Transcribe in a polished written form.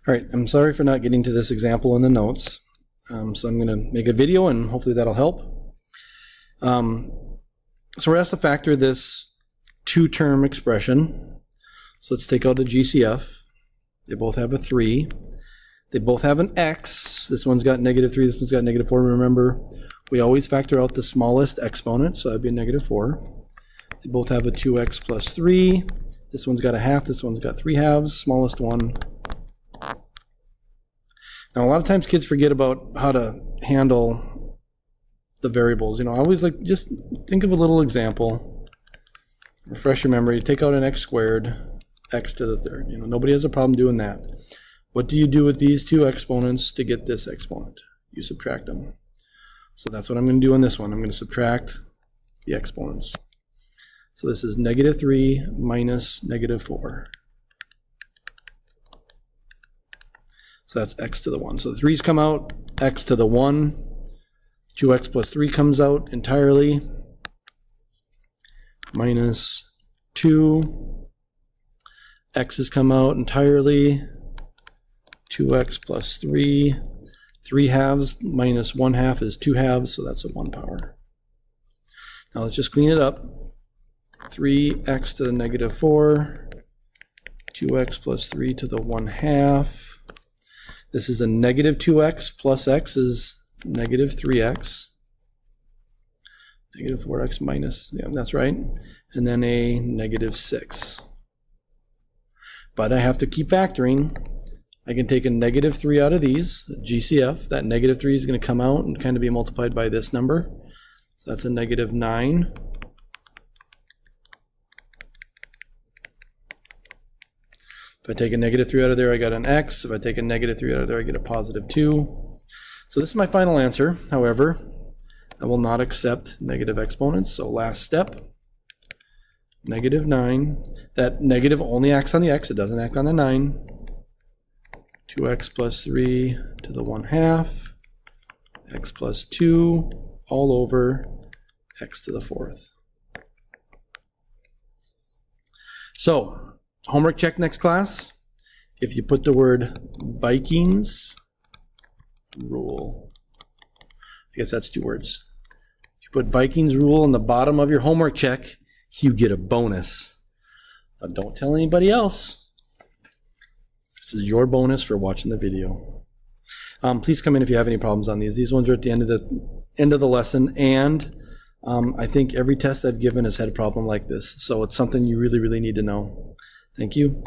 All right, I'm sorry for not getting to this example in the notes. So I'm going to make a video and hopefully that'll help. So we're asked to factor this two-term expression. So let's take out a GCF. They both have a 3. They both have an x. This one's got -3, this one's got -4. Remember, we always factor out the smallest exponent, so that'd be -4. They both have a 2x plus 3. This one's got a half, this one's got 3 halves, smallest one. Now, a lot of times kids forget about how to handle the variables. I always like, just think of a little example. Refresh your memory. Take out an x squared, x to the third. Nobody has a problem doing that. What do you do with these two exponents to get this exponent? You subtract them. So that's what I'm going to do on this one. I'm going to subtract the exponents. So this is -3 minus -4. So that's x to the 1. So the 3's come out, x to the 1. 2x plus 3 comes out entirely. Minus 2. X has come out entirely. 2x plus 3. 3 halves minus 1 half is 2 halves, so that's a 1 power. Now let's just clean it up. 3x to the -4. 2x plus 3 to the 1 half. This is a -2x plus x is -3x. -4x minus, yeah, that's right. And then a -6. But I have to keep factoring. I can take a -3 out of these, GCF. That -3 is going to come out and kind of be multiplied by this number. So that's a -9. If I take a -3 out of there, I got an x. If I take a -3 out of there, I get a +2. So this is my final answer. However, I will not accept negative exponents. So last step, -9. That negative only acts on the x. It doesn't act on the 9. 2x plus 3 to the 1 half. X plus 2 all over x to the 4th. So, homework check next class. If you put the word Vikings rule, I guess that's 2 words. If you put Vikings rule in the bottom of your homework check, you get a bonus. Now, don't tell anybody else. This is your bonus for watching the video. Please come in if you have any problems on these. These ones are at the end of the lesson, and I think every test I've given has had a problem like this. So it's something you really, really need to know. Thank you.